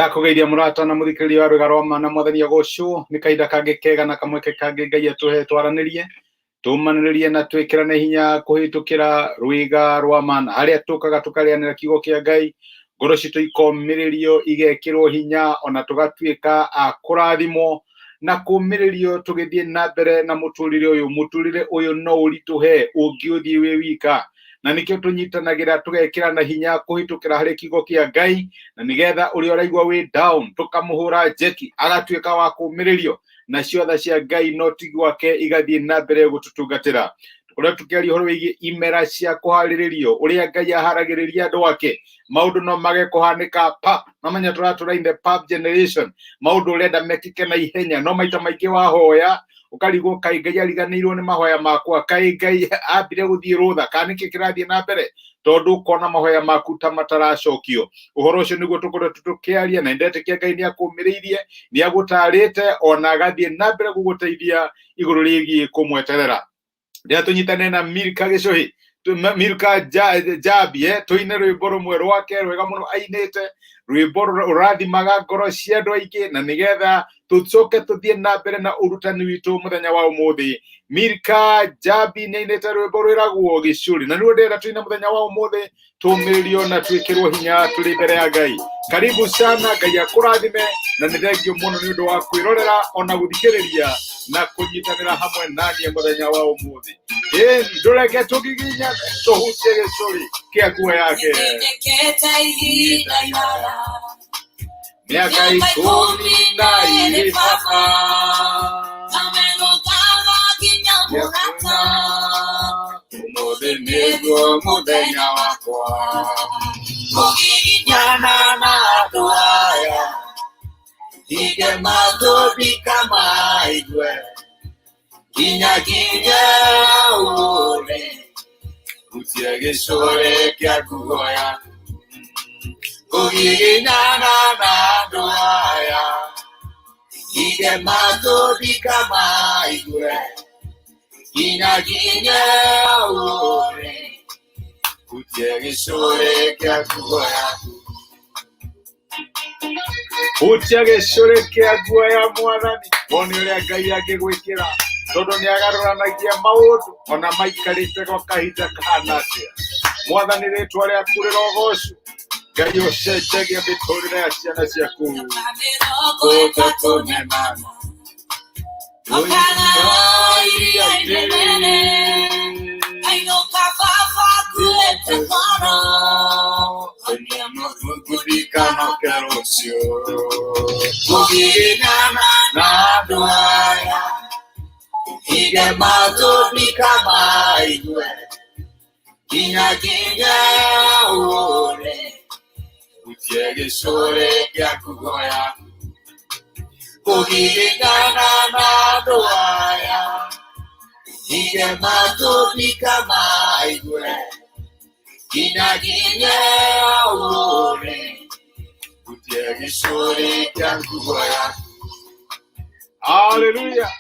Ndakugeiria murata na muthikiriria wa Rwega na mwathani agocwo ni kahinda kangi kega na kamweke kangi Ngai atuhe twaranirie tumaniririe na twikirane hinya kuhitukira Rwega rwa Mana haria tukaga tukarianira kiugo kia Ngai ngoro citu ikomiririo igekirwo hinya ona tugatuika akurathimo na kumiririo tugithie na mbere na muturire uyu no urituhe ungiuthie wi wika na nikio tunyitanagira tugekirana hinya kuhitukira hari kiugo kia Ngai na nigetha uri oraigwa wi down tukamuhura jeki agatuika wa kumiririo na ciothe cia Ngai no tigwake igathie na mbere gututungatira tukoretwo tukiaria horo wigi imera cia kuhariririo uria Ngai aharagiriria andu ake maundu no mage kuhanika pa namanya turatura in the pop generation maundu urenda mekike na ihenya no maita maingi wahoya ukarigwo kai Ngai ariganirwo ni mahoya makwa kai Ngai ambire guthie rutha kanike kirathie na mbere tondu kona mahoya maku ta mataracokio uhoro ucio niguo tukoretwo tukiaria na ndetekia Ngai ni akumiriirie ni agutarite ona agathie na mbere guguteithia iguru rigie kumweterera ndia tunyitane na Milka Gicuhi Milka Jabi tuine rwimbo rumwe rwake rwega muno ainite rwimbo urathimaga ngoro cia andu aingi na nigetha tucoke tuthie na mbere na urutani witu muthenya wa umuthi Milka Jabi ni ainite rwimbo rwiragwo Gicuhi na niwe ndenda tuine muthenya wa umuthi tumiririo na twikirwo hinya turi mbere ya Ngai karibu sana Ngai akurathime na ni thengio muno ni undu wa kwirorera ona guthikiriria na kunyitanira hamwe nani muthenya wa umuthi ndureke tugiginya tuhutie Gicuhi kia nguo yake miaka 12 sasa umuthi niguo muthenya wakwa kugiginyana na andu aya ige matubika maigwe kinya ure utie Gicuhi kia nguo yaku kugiginyana na andu aya ige matubika maigwe kinya ure utie Gicuhi kia nguo yaku utie Gicuhi kia nguo ya mwathani woni uria Ngai angigwikira tondu ni agaruranagia maundu ona maikarite gwa kahinda kahana atia mwathani ritwa riaku rirogocwo Ngai ucenjagia miturire ya ciana ciaku ige matubika maigwe kinya ure utie Gicuhi kia nguo yaku kugiginyana na andu aya ige matubika maigwe kinya ure utie Gicuhi kia nguo yaku haleluya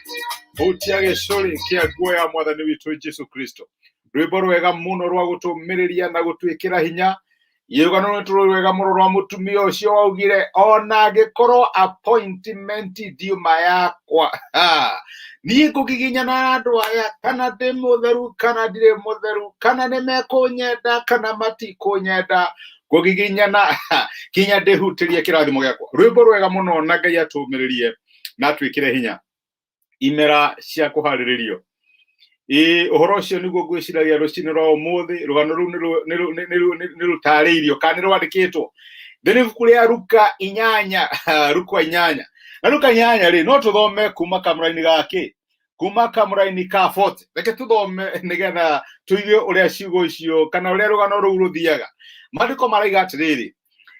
utie Gicuhi kia nguo ya mwathani witu Jesu Kristo rwimbo rwega muno rwa gutumiriria na gutwikira hinya yegano rwega muno rwa mutumia ucio waugire ona gikorwo appointment diuma yakwa ni kugiginyana na andu aya kana ndi mutheru kana ndire mutheru kana ni mekunyenda kana matikunyenda kugiginyana kinya ndihutirie kirathimo giakwa rwimbo rwega muno na Ngai atumiririe na twikire hinya imera cia kuhariririo uhoro ucio niguo gwiciragia rucini rwa umuthi rugano ru ni rutariirio kana rwandikitwo thini ibuku ria Luka 8 Luka 8 na Luka 8 ri no tuthome kuma kamuraini gake kuma kamuraini ka 40 reke tuthome nigetha tuigue uria ciugo icio kana uria rugano ru ruthiaga mandiko maraiga atiriri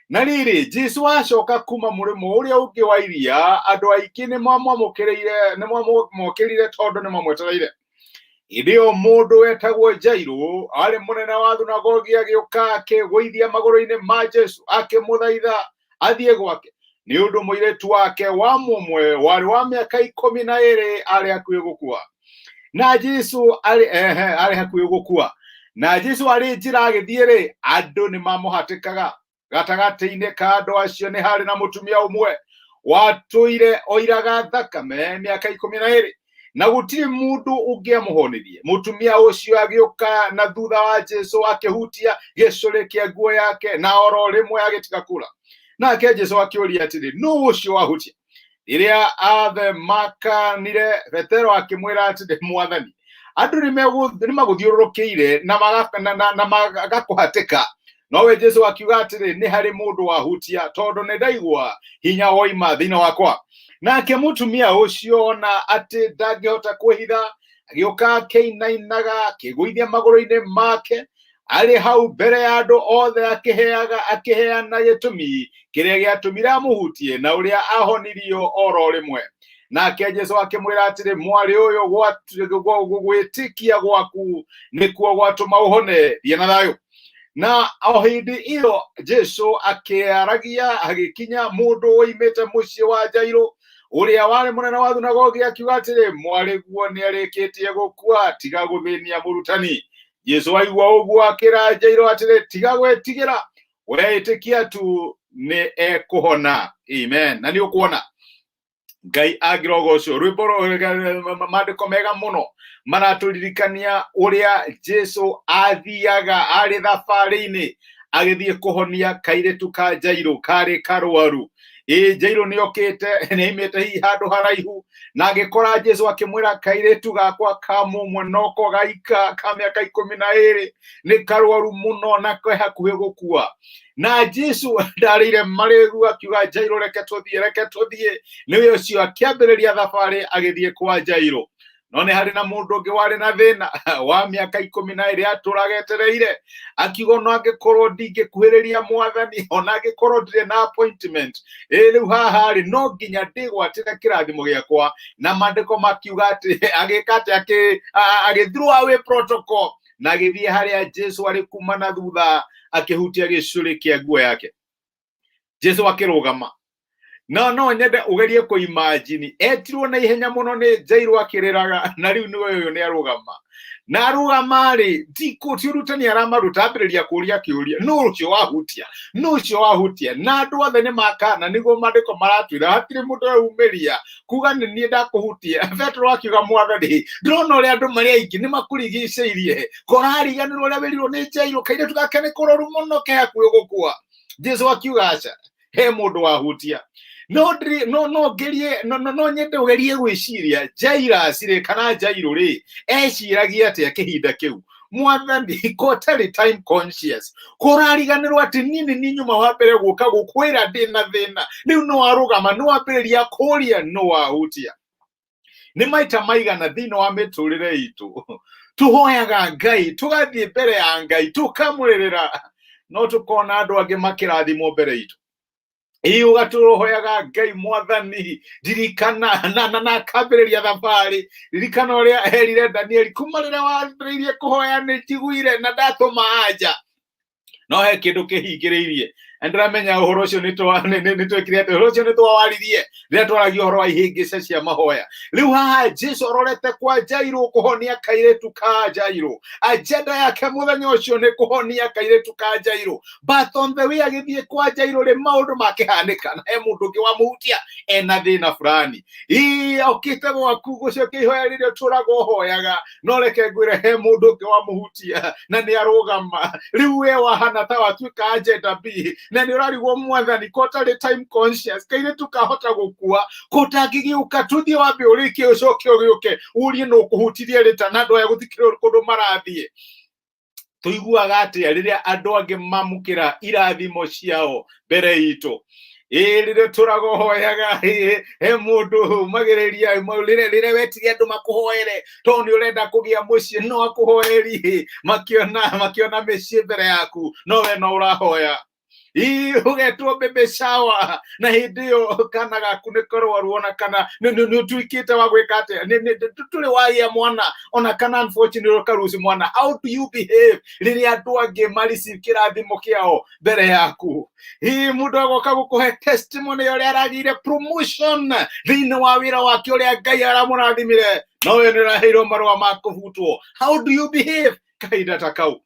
na riri Jesu acoka kuma murimo uria ungi wa iria andu aingi ni mwamokirire tondu ni mwamwetereire idio mundu wetagwo Jairo ari munene wa thunagogi agiuka akigwithia maguru-ini ma Jesu akimuthaitha athie gwake ni undu muiretu wake wa mumwe wari wa miaka 12 ari hakuhi gukua na Jesu ari hakuhi gukua na Jesu ari njira agithie ri andu ni mamuhatikaga gatagati-inĩ ka andũ acio nĩ harĩ na mũtumia ũmwe watũire oiraga thakame mĩaka 12 na gũtirĩ mũndũ ũngĩamũhonirie. Mũtumia ũcio agĩũka na thutha wa Jesu akĩhutia gĩcũrĩ kĩa nguo yake na oro rĩmwe agĩtiga kura. Nake Jesu akĩũria atĩrĩ, nũũ ũcio wahutia? Rĩrĩa athe makanire, Petero akĩmwĩra atĩrĩ, Mwathani, andũ nĩmagũthiũrũrũkĩire na magakũhatĩka. Nowe Jesu akiuga atĩrĩ, nĩ harĩ mũndũ wahutia, tondũ nĩ ndaigua hinya woima thĩinĩ wakwa. Nake mũtumia ũcio ona atĩ ndangĩhota kwĩhitha, agĩũka akĩinainaga akĩgũithia magũrũ-inĩ make, arĩ hau mbere ya andũ othe akĩheana gĩtũmi kĩrĩa gĩatũmire amũhutie na ũrĩa ahonirio oro rĩmwe. Nake Jesu akĩmwĩra atĩrĩ, mwarĩ ũyũ, gwĩtĩkia gwaku nĩkuo gwatũma ũhone, thiĩ na thayũ. Na o hindi iyo Jesu akĩaragia agĩkinya mũndũ woimĩte mũciĩ wa Jairũ, ũrĩa warĩ mũnene wa thunagogi, akiuga atĩrĩ, mwarĩguo nĩarĩkĩtie gũkua, tiga gũthĩnia mũrutani. Jesu aigua ũguo akĩra Jairũ atĩrĩ, tiga gwĩtigĩra, wetĩkia tu nĩ ekũhona. Amen. Na nĩ ũkuona Ngai agĩrogocwo. Rwĩmbo mandĩko mega mũno maratũririkania ũrĩa Jesu athiaga arĩ thabarĩ-inĩ agĩthiĩ kũhonia kairĩtu ka Jairũ karĩ karwaru. Jairũ nĩokĩte, nĩaimĩte hihi handũ haraihu na agĩkora Jesu akĩmwĩra, kairĩtu gakwa ka mũmwe noko gaika ka mĩaka 12 nĩ karwaru mũno na ke hakuhĩ gũkua. Na Jesu ndarĩire marĩgu, akiuga, Jairũ reke tũthiĩ. Nĩwe ũcio akĩambĩrĩria thabarĩ agĩthiĩ kwa Jairũ. No nĩ harĩ na mũndũ ũngĩ warĩ na thĩna wa mĩaka 12 atũraga etereire, akiuga, no angĩkorwo ndingĩkuhĩrĩria Mwathani, ona angĩkorwo ndirĩ na appointment, rĩu haha rĩ no nginya ndĩgwatĩre kĩrathimo gĩakwa. Na mandĩko makiuga atĩ agĩka atĩ agĩthrow away protocol na agĩthiĩ harĩa Jesu arĩ kuma na thutha akĩhutia gĩcũrĩ kĩa nguo yake. Jesu akĩrũgama. No nyende ũgerie kũimagine, etirwo na ihenya mũno nĩ Jairũ akĩrĩraga, na rĩu nĩwe ũyũ nĩarũgama. Na arũgama rĩ, tiũrutani aramaruta, ambĩrĩria kũria kĩũria, nũũ ũcio wahutia? Na andũ othe nĩ makana, nĩguo mandĩko maratwĩra hatirĩ mũndũ eumĩria kuga nĩ niĩ ndakũhutia. Petero akiuga, Mwathani, ndĩrona ũrĩa andũ marĩ aingĩ nĩmakũrigicĩirie, kũrariganĩrwo ũrĩa wĩrirwo nĩ Jairũ, kairĩtu gake nĩ kũrwaru mũno ke hakuhĩ gũkua. Jesu akiuga, aca, he mũndũ wahutia. No nyende ũgerie gwĩciria Jairus rĩ kana Jairũ rĩ eciragia atĩa kĩhinda kĩu. Mwathani, ko tarĩ time conscious, kũrariganĩrwo atĩ nini nyuma wa mbere gũka gũkwĩra ndĩ na thĩna, rĩu no arũgama, no ambĩrĩria kũria, no wahutia. Nĩ maita maigana thĩinĩ wa mĩtũrĩre itũ tũhoyaga Ngai, tũgathiĩ mbere ya Ngai tũkamũrĩrĩra, no tũkona andũ angĩ makĩrathimwo mbere itũ. Ũgatũhoyaga Ngai, Mwathani, ndirikana na akambĩrĩria thabarĩ. Ririkana ũrĩa erire Danieli, kuma rĩrĩa wambĩrĩirie kũhoya nĩnjiguire na ndatũma anja. No he kĩndũ kĩhingĩrĩirie. Ndĩramenya ũhoro ũcio nĩtwĩkire atĩ ũhoro ũcio nĩtwawaririe rĩrĩa twaragia ũhoro wa ihĩngĩca cia mahoya. Rĩu haha Jesu arorete kwa Jairũ kũhonia kairĩtu ka Jairũ. Agenda yake mũthenya ũcio nĩ kũhonia kairĩtu ka Jairũ. But on the way agĩthiĩ kwa Jairũ rĩ, maũndũ makĩhanĩka na he mũndũ ũngĩ wamũhutia ena thĩna fulani. Okĩte gwaku gũcokia ihoya rĩrĩa ũtũraga ũhoyaga, no reke ngwĩre he mũndũ ũngĩ wamũhutia na nĩarũgama. Rĩu we wahana ta watuĩka agenda B, na nĩ ũrarigwo, Mwathani, ko tarĩ time conscious, kairĩtu kahota gũkua, ko tangĩgĩũka tũthiĩ wambe ũrĩkie ũcoke ũgĩũke ũrie no kũhutirie rĩta na andũ aya gũthikĩrĩria kũndũ marathiĩ. Tũiguaga atĩa rĩrĩa andũ angĩ mamũkĩra irathimo ciao mbere itũ. Rĩrĩa tũrahoyaga he mũndũ magĩrĩria rĩrĩa wetirie andũ makũhoere tondũ nĩ ũrenda kũgĩa mũciĩ, no akũhoeri makĩona mĩciĩ mbere yaku, no we no ũrahoya. Ũgetwo baby shower na hĩndĩ ĩyo kana gaku nĩ karwaru, ona kana nĩ ũtuĩkĩte wa gwĩka atĩa, tũrĩ wagĩa mwana, ona kana unfortunately karuci mwana. How do you behave rĩrĩa andũ angĩ mariceive kĩrathimo kĩao mbere yaku? Mũndũ agoka gũkũhe testimony ũrĩa aragĩire promotion thĩinĩ wa wĩra wake ũrĩa Ngai aramũrathimire, no we nĩ ũraheirwo marũa ma kũbutwo. How do you behave kahinda ta kau?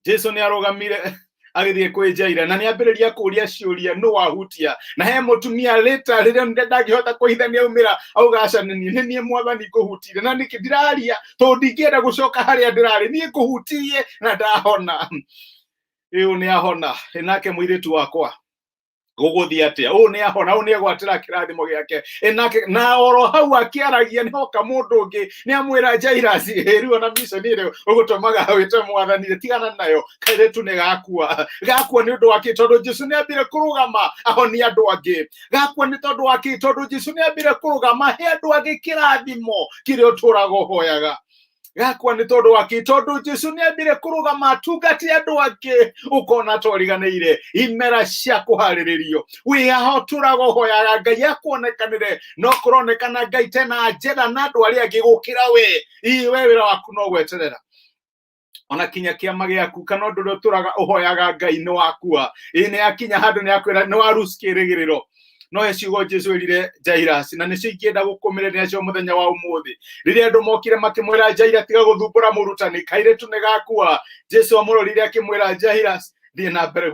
Jesu nĩ arũgamire agithie kwenjaira na niambiriria kuria ciuria no wahutia na he mutumia leta riria ndangihota kuhithania umira augaca ni mwathani kuhutire na nikindiraria to ndingienda gucoka haria ndirari ni kuhutirie na ndahona iu ni ahona enake muiritu wakwa guguthie atia ni ahona ni egwatira kirathimo giake enake na oro hau akiaragia ni hoka mundu ungi ni amwira Jairus riu na mission ire ugutumaga wite mwathani tigana nayo kairetu ni gakua ni undu wake tondu Jesu ni ambire kurugama ahoni andu angi gakua ni tondu wake tondu Jesu ni ambire kurugama he andu angi kirathimo kiria uturaga hoyaga gakwa ni tondu wake tondu Jesu ni ambire kurugama tungati andu angi ukona toriganeire imera cia kuhariririo wi aho turago hoyaga Ngai akuonekanire no kuronekana Ngai tena njera na andu aria angi gukira we wira waku no gweterera ona kinya kiama giaku kana ndu turaga uhoyaga Ngai ni wakua ine akinya handu ni akwira ni waruskirigiriro no ecigo Jesu erire Jairus na nicio ingienda gukumirira nacio muthenya wa umuthi riria andu mokire makimwira Jairus tiga guthumbura murutani kairetu ni gakua Jesu amurorire akimwira Jairus thie na mbere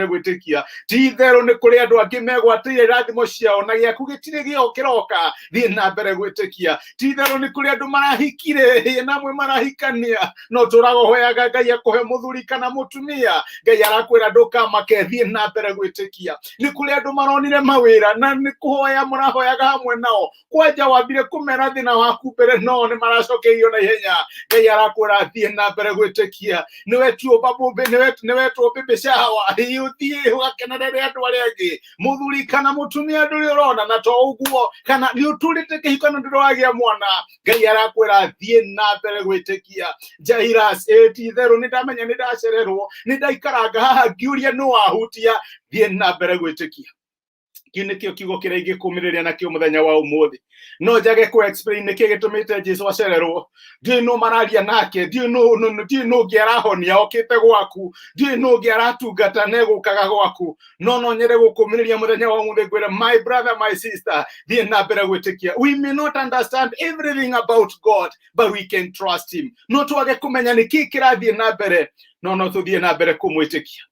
gwitikia ti theru ni kuri andu angi megwatire rathimo ciao na giaku gitire gio kiroka thie na mbere gwitikia ti theru ni kuri andu marahikire namwe marahikania no turago hoyaga Ngai akuhe muthuri kana mutumia Ngai arakwira ndukamake thie na mbere gwitikia ni kuri andu maronire mawira na ni kuhoya murahoyaga hamwe nao kwanja wambire kumera thina waku mbere no ni maracokeirio na ihenya Ngai arakwira thie na mbere gwitikia ni wetu babumbe ni wetu bibi shawa yuthie wakenerere andu aria angi muthuri kana mutumia nduri urona na to uguo kana ni uturite kihiko na ndiro wagia mwana Ngai arakwira thie na mbere gwitikia Jairus ti theru ni ndamenya ni ndacererwo ni ndaikaranga haha ngiuria no wahutia thie na mbere gwitikia kine kio kigo kira ingikumirĩria nakio muthenya wa umuthi no njage ku explain niki gitumite Jesu acererwo ndiĩ no mararia nake ndiĩ no ngiarahonia okite gwaku ndiĩ no ngiaratungata negukaga gwaku no nyere gukumirĩria muthenya wa umuthi ngwira my brother my sister thiĩ na mbere gwitikia we may not understand everything about God but we can trust him no twage kumenya niki kirathiĩ na mbere no tuthiĩ na mbere kumwitikia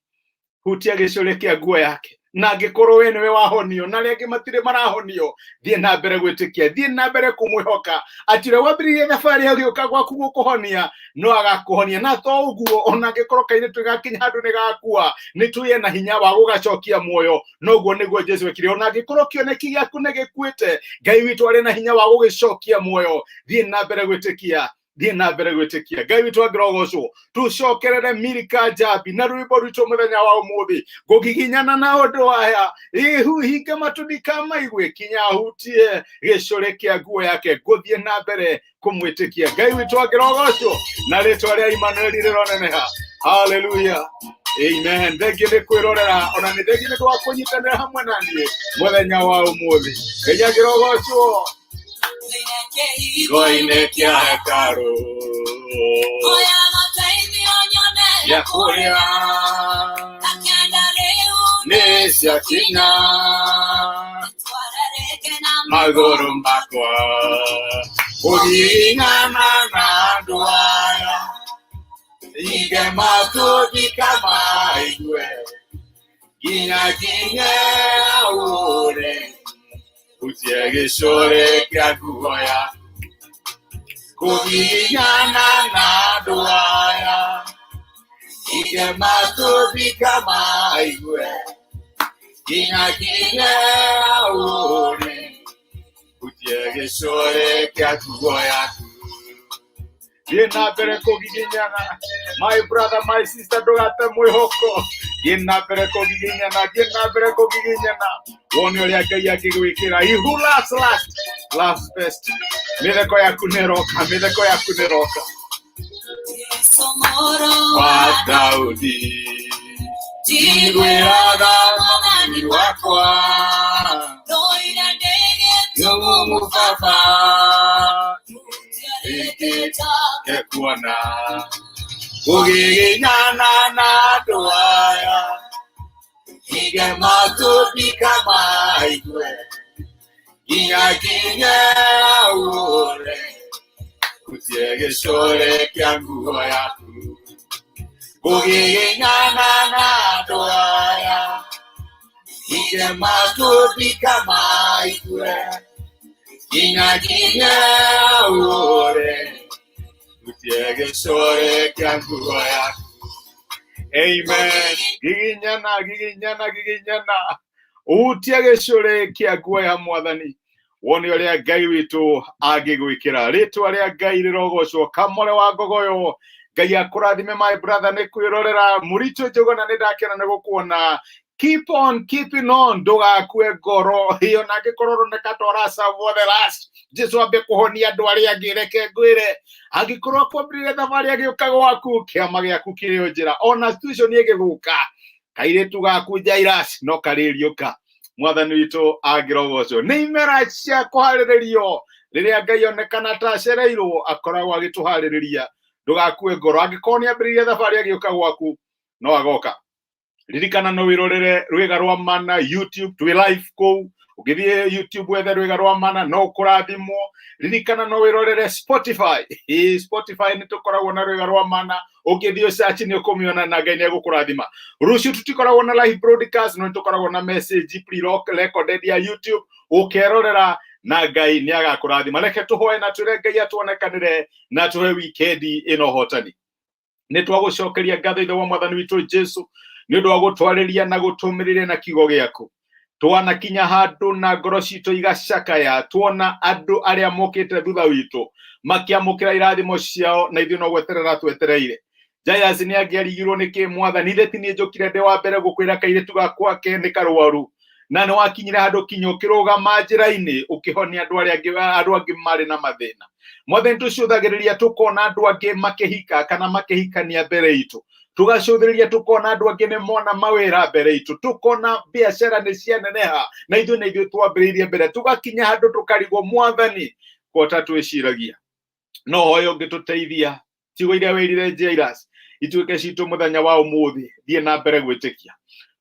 hutia gicũrĩ kia nguo yake na ngikorwo we niwe wahonio na rĩngĩ matire marahonio thie na mbere gwitikia thie na mbere kumwihoka atire wambiririe thabarĩ agĩũka gwaku gukuhonia no agakuhonia na to uguo ona ngikorwo kairitu gakinya handu ni gakua ni tuye na hinya wa gugacokia muoyo noguo niguo Jesu ekire ona ngikorwo kioneki giaku ni gikuite Ngai witu ari na hinya wa gugicokia muoyo thie na mbere gwitikia thie na mbere gwitikia Ngai witu agirogocwo tucokerere Milika Jabi na rwimbo rwitu muthenya wa umuthi gugiginyana na undu aya hinge matundika maigwe kinya hutie gicũrĩ kia nguo yake guthie na mbere kumwitikia Ngai witu agirogocwo na ritwa ria Immanuel rironeneha hallelujah amen thengi ni kwirorera ona ni thengi ni twakunyitanira hamwe nanie muthenya wa umuthi Ngai agirogocwo Goine kia hekaru Oya mataimi onyone ya kuria Akenda leo Nesia kina Magoro mbakwa Kudiingana na duaya Ige matudi kama igwe Ginya ure Utie gicũrĩ kia nguo yaku kugiginyana na nduaya ige matũthi kama igwe nginya ure utie gicũrĩ kia nguo yaku thie na mbere kugiginyana my brother my sister ndugate mwihoko thie na mbere kugiginyana wone uria Ngai akigwikira he who last best mitheko yaku niroka wa Daudi tigwiraga mwathani wakwa roira ndege Mungu baba kekuona kugiginyana na nduaya ige matũthi kama igwe nginya ure utie gicũrĩ kia nguo yaku Kuginyana na toaya ike matupi kama ikue Ginya ure Utiege sore kianguaya Amen. Giginyana. Utiege sore kianguaya mwathani. Woni oria Ngai witu agigwikira ritwa ria Ngai rirogocwo kamore wa ngogoyo Ngai akurathime my brother ni kwirorera murito njogona ni ndakena ni gukuona. Keep on keeping on ndugakue ngoro hiyo na gikororo ne katorasa for the last Jesu abe kuhonia andu aria ngireke ngwire agikorwo kwambirire thabari agiuka gwaku kiama giaku kirio njira ona situation igiguka kairitu gaku Jairus no kaririuka mwathani witu agirogocwo ni imera cia kuhariririo riria Ngai onekana ta cereirwo akoragwo agituhaririria ndugakue ngoro angikoni ambiririe thabari agiuka gwaku no agoka ririkana no wirorere Rwega rwa Mana YouTube twi live ko ugithie YouTube wethe Rwega rwa Mana no kurathimo ririkana no wirorere Spotify Spotify ni tukoragwo na Rwega rwa Mana ugithie search ni ukumiona na Ngai ni agukurathima rucio tutikoragwo na live broadcast no tukoragwo na message pre-recorded ya YouTube ukerorera na Ngai ni agakurathima reke tuhoe na ture Ngai atuonekanire na tuhe weekend ino hotani ni twagucokeria ngatho ithe wa mwathani witu Jesu ni undu wa gutwariria na gutumirire na kigo giaku twanakinya handu na ngoro citu igacakaya tuona andu aria mokite thutha witu makiamukira irathimo ciao na ithuĩ no gweterera twetereire Jairus ni angiarigirwo niki mwathani theti ni njukire ndi wa mbere gukwira kairitu gakwake ni karwaru na ni wakinyire handu kinyukirugama njira-ini ukihonia andu angi mari na mathina mwathani tuciuthagiriria tukona andu angi makihika kana makihikania mbere itu tugacuthiriria tukona andu angi ni mona mawira mbere itu tukona biashara ni cianeneha na ithuĩ twambiriirie mbere tugakinya handu tukarigwo mwathani kota twiciragia no hoyo ngituteithia ciugo iria wirire Jairus ituike citu muthenya wa umuthi thie na mbere gwitikia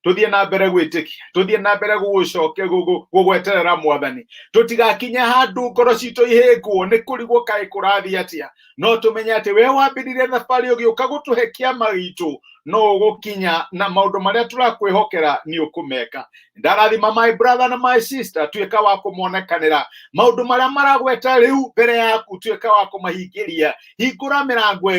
tuthie na mbere gwitikia tuthie na mbere gugucoke gugweterera mwathani tutigakinya handu ngoro citu ihingwo ni kurigwo kai kurathi atia no tumenye ati we wambiririe thabari ugiuka gutuhe kiama gitu no ugukinya na maundu maria turakwihokera ni ukumeka ndarathima my brother na my sister tuika wa kumonekanira maundu maria maragweta riu mbere yaku tuika wa kumahingiria hingura mirango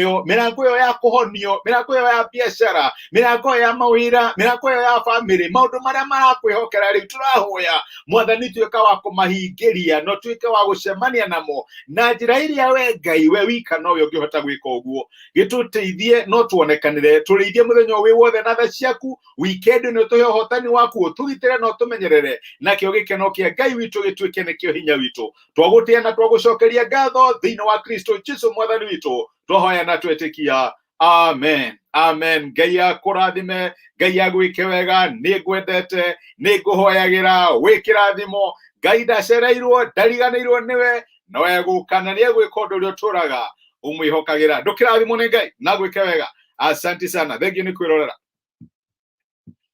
iyo ya kuhonio mirango iyo ya biashara mirango ya mawira mirango iyo ya family maundu maria marakwihokera riu turahoya mwathani tuika wa kumahingiria no tuika wa gucemania namo na njira iria we Ngai we wika no yo ngihota gwika uguo gituteithie no tuonekanire turithie muthenya wi wothe na tha ciaku weekend no tuhe hotani waku tugitire no tumenyerere na kio gikeno kia Ngai witu gituike nikio hinya witu twagutia na twagucokeria ngatho thiini wa Kristo Jesu mwathani witu twahoya na twetikia amen amen Ngai akurathime Ngai agwike wega ni ngwendete ni nguhoyagira wikirathimo Ngai ndacereirwo ndariganirwo niwe no egukana ni egwika undu uria turaga umwihokagira ndukirathimo ni Ngai na gwike wega asante sana thank you ni kwirorera